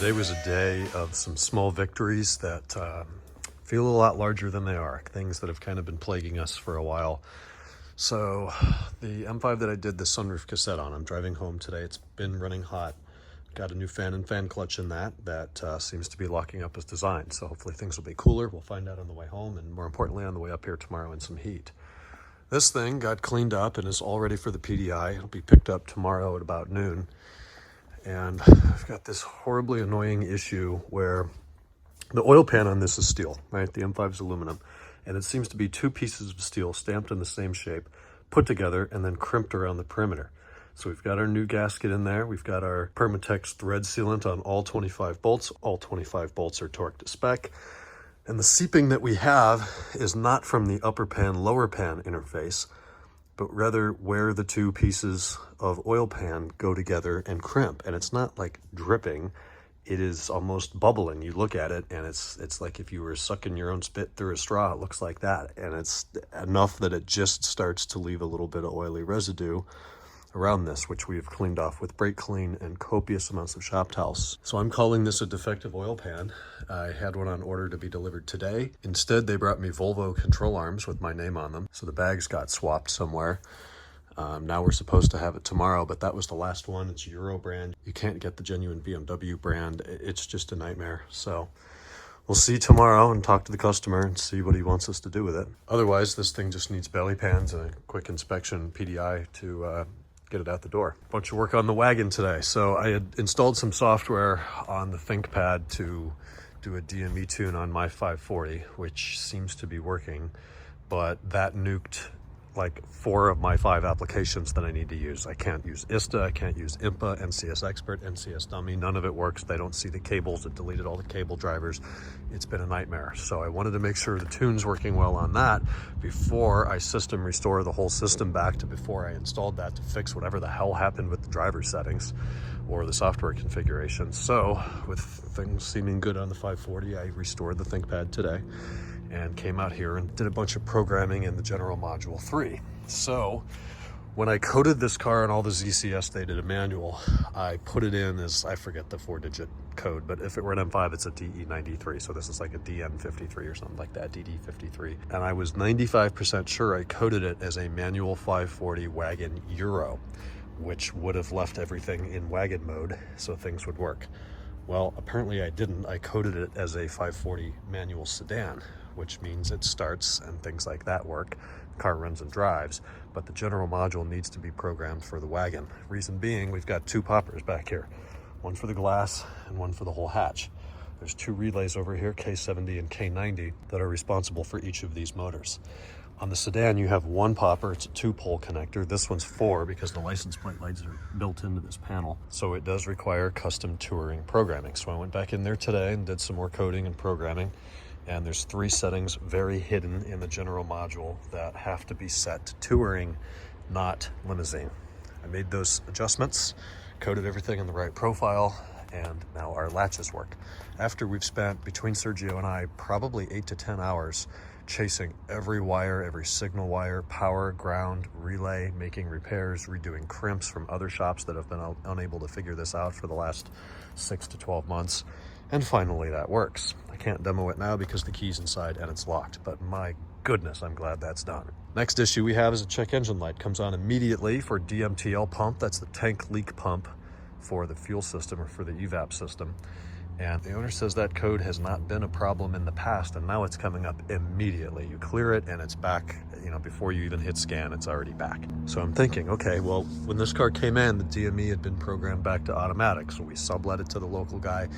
Today was a day of some small victories that feel a lot larger than they are, things that have kind of been plaguing us for a while. So the M5 that I did the sunroof cassette on, I'm driving home today. It's been running hot. Got a new fan and fan clutch in that seems to be locking up as designed. So hopefully things will be cooler. We'll find out on the way home, and more importantly on the way up here tomorrow in some heat. This thing got cleaned up and is all ready for the PDI. It'll be picked up tomorrow at about noon. And I've got this horribly annoying issue where the oil pan on this is steel, right? The M5 is aluminum, and it seems to be two pieces of steel stamped in the same shape, put together and then crimped around the perimeter. So we've got our new gasket in there. We've got our Permatex thread sealant on all 25 bolts. All 25 bolts are torqued to spec. And the seeping that we have is not from the upper pan, lower pan interface, but rather where the two pieces of oil pan go together and crimp. And it's not like dripping, it is almost bubbling. You look at it and it's like if you were sucking your own spit through a straw. It looks like that. And it's enough that it just starts to leave a little bit of oily residue around this, which we've cleaned off with brake clean and copious amounts of shop towels. So I'm calling this a defective oil pan. I had one on order to be delivered today. Instead, they brought me Volvo control arms with my name on them. So the bags got swapped somewhere. Now we're supposed to have it tomorrow, but that was the last one. It's Euro brand. You can't get the genuine BMW brand. It's just a nightmare. So we'll see tomorrow and talk to the customer and see what he wants us to do with it. Otherwise, this thing just needs belly pans and a quick inspection PDI to get it out the door. Bunch of work on the wagon today. So I had installed some software on the ThinkPad to do a DME tune on my 540, which seems to be working, but that nuked like 4 of my 5 applications that I need to use. I can't use ISTA, I can't use IMPA, NCS Expert, NCS Dummy. None of it works. They don't see the cables. It deleted all the cable drivers. It's been a nightmare. So I wanted to make sure the tune's working well on that before I system restore the whole system back to before I installed that to fix whatever the hell happened with the driver settings or the software configuration. So with things seeming good on the 540, I restored the ThinkPad today and came out here and did a bunch of programming in the General Module 3. So when I coded this car and all the ZCS data to manual, I put it in as, I forget the 4-digit code, but if it were an M5, it's a DE93. So this is like a DN53 or something like that, DD53. And I was 95% sure I coded it as a manual 540 wagon Euro, which would have left everything in wagon mode so things would work. Well, apparently I didn't. I coded it as a 540 manual sedan, which means it starts and things like that work. The car runs and drives, but the general module needs to be programmed for the wagon. Reason being, we've got 2 poppers back here, one for the glass and one for the whole hatch. There's 2 relays over here, K70 and K90, that are responsible for each of these motors. On the sedan, you have 1 popper. It's a 2-pole connector. This one's 4 because the license plate lights are built into this panel. So it does require custom touring programming. So I went back in there today and did some more coding and programming. And there's 3 settings very hidden in the general module that have to be set to touring, not limousine. I made those adjustments, coded everything in the right profile, and now our latches work. After we've spent, between Sergio and I, probably 8 to 10 hours chasing every wire, every signal wire, power, ground, relay, making repairs, redoing crimps from other shops that have been unable to figure this out for the last 6 to 12 months. And finally that works. I can't demo it now because the key's inside and it's locked, but my goodness, I'm glad that's done. Next issue we have is a check engine light. Comes on immediately for DMTL pump. That's the tank leak pump for the fuel system or for the evap system. And the owner says that code has not been a problem in the past, and now it's coming up immediately. You clear it and it's back, before you even hit scan, it's already back. So I'm thinking, okay, well, when this car came in, the DME had been programmed back to automatic. So we sublet it to the local guy.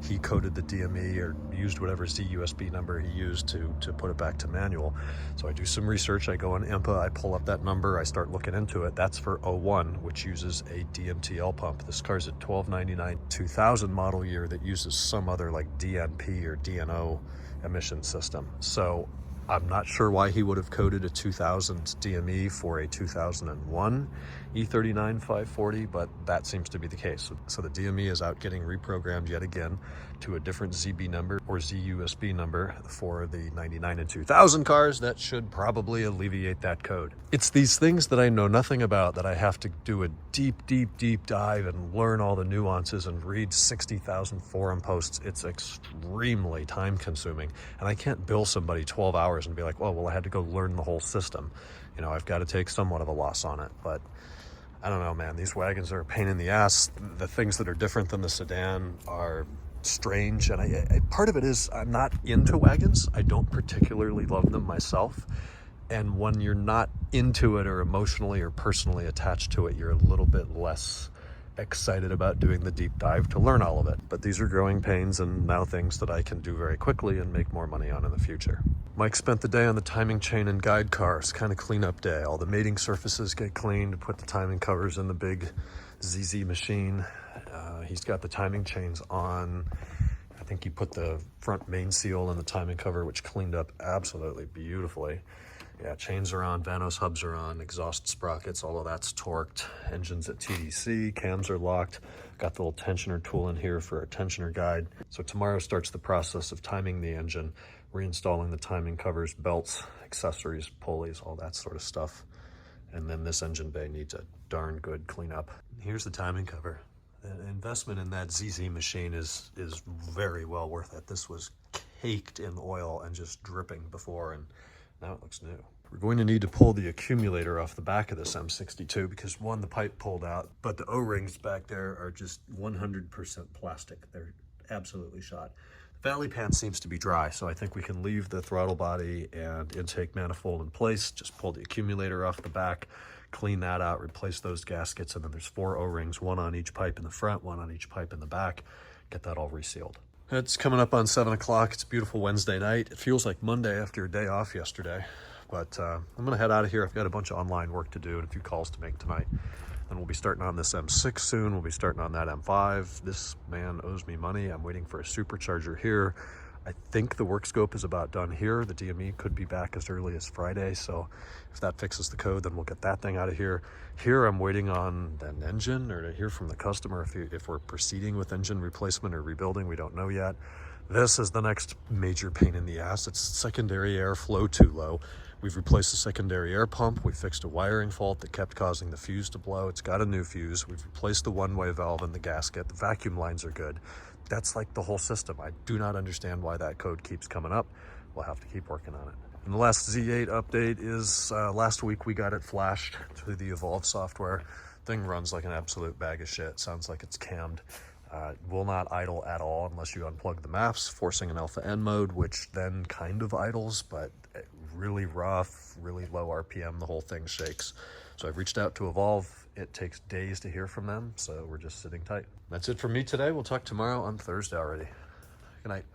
He coded the DME or used whatever ZUSB number he used to put it back to manual. So I do some research. I go on IMPA, I pull up that number, I start looking into it. That's for 01, which uses a DMTL pump. This car's a 1299 2000 model year that uses some other like DNP or DNO emission system. So I'm not sure why he would have coded a 2000 DME for a 2001 E39 540, but that seems to be the case. So the DME is out getting reprogrammed yet again to a different ZB number or ZUSB number for the 99 and 2000 cars. That should probably alleviate that code. It's these things that I know nothing about that I have to do a deep dive and learn all the nuances and read 60,000 forum posts. It's extremely time consuming, and I can't bill somebody 12 hours and be like, well, I had to go learn the whole system. You know, I've got to take somewhat of a loss on it. But I don't know, man, these wagons are a pain in the ass. The things that are different than the sedan are strange, and I part of it is I'm not into wagons. I don't particularly love them myself, and when you're not into it or emotionally or personally attached to it, you're a little bit less excited about doing the deep dive to learn all of it. But these are growing pains and now things that I can do very quickly and make more money on in the future. Mike spent the day on the timing chain and guide cars, kind of cleanup day. All the mating surfaces get cleaned, put the timing covers in the big ZZ machine. He's got the timing chains on. I think he put the front main seal in the timing cover, which cleaned up absolutely beautifully. Yeah, chains are on, Vanos hubs are on, exhaust sprockets, all of that's torqued. Engines at TDC, cams are locked. Got the little tensioner tool in here for a tensioner guide. So tomorrow starts the process of timing the engine, reinstalling the timing covers, belts, accessories, pulleys, all that sort of stuff. And then this engine bay needs a darn good cleanup. Here's the timing cover. The investment in that ZZ machine is very well worth it. This was caked in oil and just dripping before, and now it looks new. We're going to need to pull the accumulator off the back of this M62 because one, the pipe pulled out, but the O-rings back there are just 100% plastic. They're absolutely shot. The valley pan seems to be dry, so I think we can leave the throttle body and intake manifold in place, just pull the accumulator off the back, clean that out, replace those gaskets, and then there's 4 O-rings, one on each pipe in the front, one on each pipe in the back. Get that all resealed. It's coming up on 7 o'clock. It's a beautiful Wednesday night. It feels like Monday after a day off yesterday, but I'm gonna head out of here. I've got a bunch of online work to do and a few calls to make tonight. Then we'll be starting on this M6 soon. We'll be starting on that M5. This man owes me money. I'm waiting for a supercharger here. I think the work scope is about done here. The DME could be back as early as Friday, so if that fixes the code, then we'll get that thing out of here. Here I'm waiting on an engine or to hear from the customer if we're proceeding with engine replacement or rebuilding. We don't know yet. This is the next major pain in the ass. It's secondary airflow too low. We've replaced the secondary air pump. We fixed a wiring fault that kept causing the fuse to blow. It's got a new fuse. We've replaced the one-way valve in the gasket. The vacuum lines are good. That's like the whole system. I do not understand why that code keeps coming up. We'll have to keep working on it. And the last Z8 update is last week we got it flashed to the Evolve software. Thing runs like an absolute bag of shit. Sounds like it's cammed. Will not idle at all unless you unplug the maps, forcing an alpha N mode, which then kind of idles, but really rough, really low RPM, the whole thing shakes. So I've reached out to Evolve. It takes days to hear from them, so we're just sitting tight. That's it for me today. We'll talk tomorrow on Thursday already. Good night.